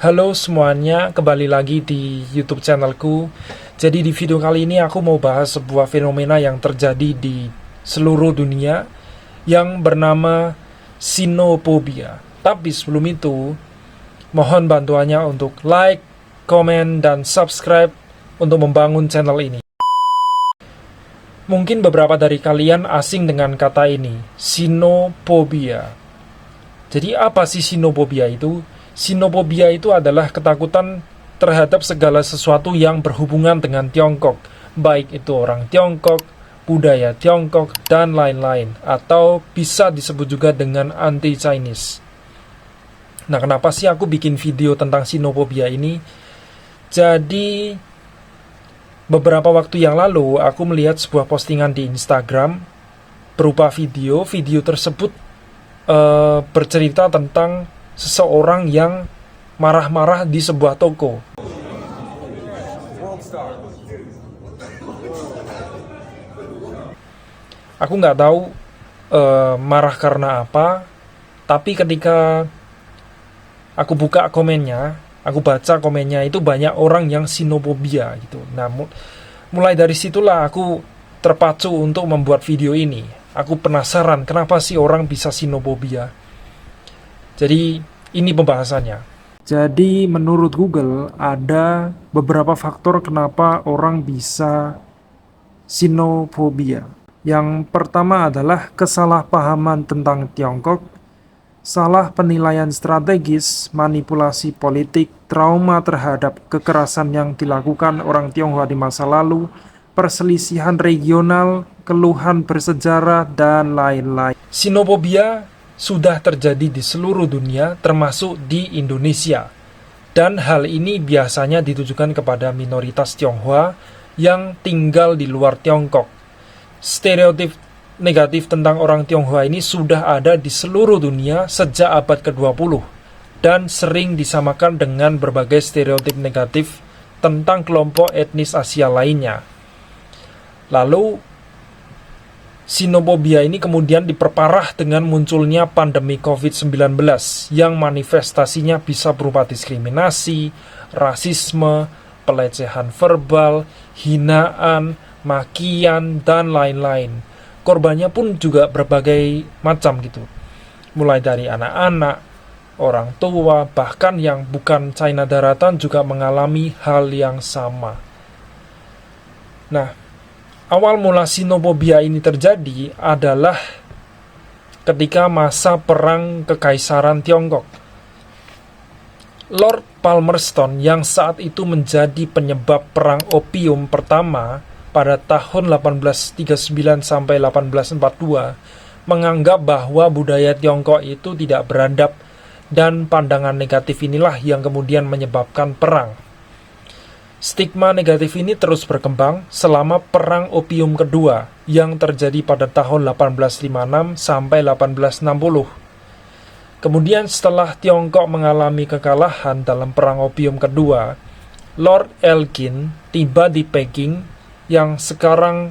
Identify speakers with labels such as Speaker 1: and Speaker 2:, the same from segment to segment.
Speaker 1: Halo semuanya, kembali lagi di YouTube channelku. Jadi di video kali ini aku mau bahas sebuah fenomena yang terjadi di seluruh dunia yang bernama sinophobia. Tapi sebelum itu, mohon bantuannya untuk like, komen, dan subscribe untuk membangun channel ini. Mungkin beberapa dari kalian asing dengan kata ini, sinophobia. Jadi apa sih sinophobia itu? Sinophobia itu adalah ketakutan terhadap segala sesuatu yang berhubungan dengan Tiongkok, baik itu orang Tiongkok, budaya Tiongkok, dan lain-lain, atau bisa disebut juga dengan anti-Chinese. Nah, kenapa sih aku bikin video tentang sinophobia ini? Jadi, beberapa waktu yang lalu aku melihat sebuah postingan di Instagram berupa video tersebut bercerita tentang seseorang yang marah-marah di sebuah toko. Aku nggak tahu marah karena apa, tapi ketika aku buka komennya, aku baca komennya, itu banyak orang yang sinophobia gitu. Nah, mulai dari situlah aku terpacu untuk membuat video ini. Aku penasaran kenapa sih orang bisa sinophobia. Jadi ini pembahasannya. Jadi menurut Google ada beberapa faktor kenapa orang bisa sinophobia. Yang pertama adalah kesalahpahaman tentang Tiongkok, salah penilaian strategis, manipulasi politik, trauma terhadap kekerasan yang dilakukan orang Tionghoa di masa lalu, perselisihan regional, keluhan bersejarah, dan lain-lain. Sinophobia sudah terjadi di seluruh dunia, termasuk di Indonesia. Dan hal ini biasanya ditujukan kepada minoritas Tionghoa yang tinggal di luar Tiongkok. Stereotip negatif tentang orang Tionghoa ini sudah ada di seluruh dunia sejak abad ke-20 dan sering disamakan dengan berbagai stereotip negatif tentang kelompok etnis Asia lainnya. Lalu, sinophobia ini kemudian diperparah dengan munculnya pandemi COVID-19 yang manifestasinya bisa berupa diskriminasi, rasisme, pelecehan verbal, hinaan, makian, dan lain-lain. Korbannya pun juga berbagai macam gitu. Mulai dari anak-anak, orang tua, bahkan yang bukan China daratan juga mengalami hal yang sama. Nah, awal mula sinophobia ini terjadi adalah ketika masa perang Kekaisaran Tiongkok. Lord Palmerston yang saat itu menjadi penyebab perang opium pertama pada tahun 1839 sampai 1842 menganggap bahwa budaya Tiongkok itu tidak beradab dan pandangan negatif inilah yang kemudian menyebabkan perang. Stigma negatif ini terus berkembang selama Perang Opium Kedua yang terjadi pada tahun 1856 sampai 1860. Kemudian setelah Tiongkok mengalami kekalahan dalam Perang Opium Kedua, Lord Elgin tiba di Peking yang sekarang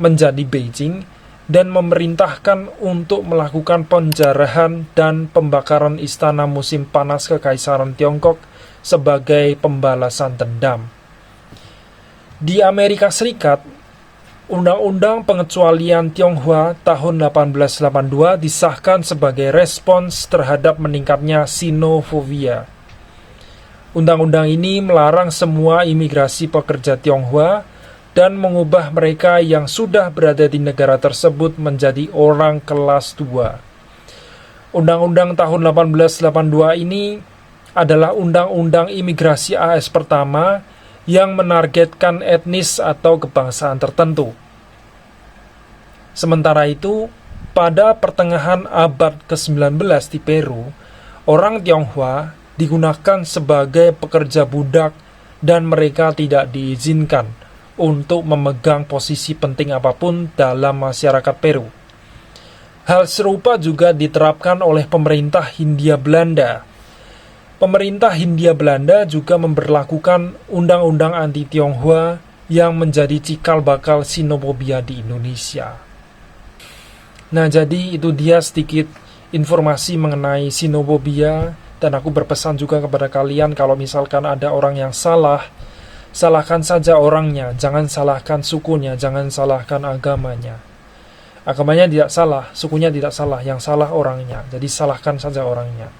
Speaker 1: menjadi Beijing dan memerintahkan untuk melakukan penjarahan dan pembakaran istana musim panas Kekaisaran Tiongkok sebagai pembalasan dendam. Di Amerika Serikat, Undang-Undang Pengecualian Tionghoa tahun 1882 disahkan sebagai respons terhadap meningkatnya sinophobia. Undang-undang ini melarang semua imigrasi pekerja Tionghoa dan mengubah mereka yang sudah berada di negara tersebut menjadi orang kelas 2. Undang-Undang tahun 1882 ini adalah undang-undang imigrasi AS pertama yang menargetkan etnis atau kebangsaan tertentu. Sementara itu, pada pertengahan abad ke-19 di Peru, orang Tionghoa digunakan sebagai pekerja budak dan mereka tidak diizinkan untuk memegang posisi penting apapun dalam masyarakat Peru. Hal serupa juga diterapkan oleh pemerintah Hindia Belanda. Pemerintah Hindia Belanda juga memberlakukan undang-undang anti-Tionghoa yang menjadi cikal bakal sinophobia di Indonesia. Nah, jadi itu dia sedikit informasi mengenai sinophobia Dan aku berpesan juga kepada kalian, kalau misalkan ada orang yang salah, salahkan saja orangnya, jangan salahkan sukunya, jangan salahkan agamanya. Agamanya tidak salah, sukunya tidak salah, yang salah orangnya. Jadi salahkan saja orangnya.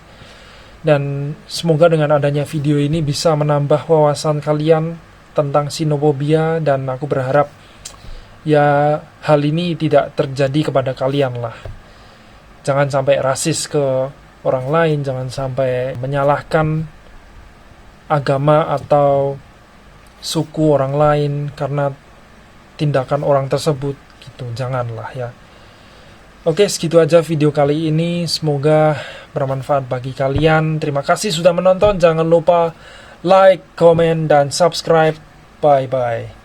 Speaker 1: Dan semoga dengan adanya video ini bisa menambah wawasan kalian tentang xenofobia, dan aku berharap ya hal ini tidak terjadi kepada kalian lah. Jangan sampai rasis ke orang lain, jangan sampai menyalahkan agama atau suku orang lain karena tindakan orang tersebut gitu. Janganlah ya. Oke, segitu aja video kali ini. Semoga bermanfaat bagi kalian. Terima kasih sudah menonton. Jangan lupa like, comment, dan subscribe. Bye-bye.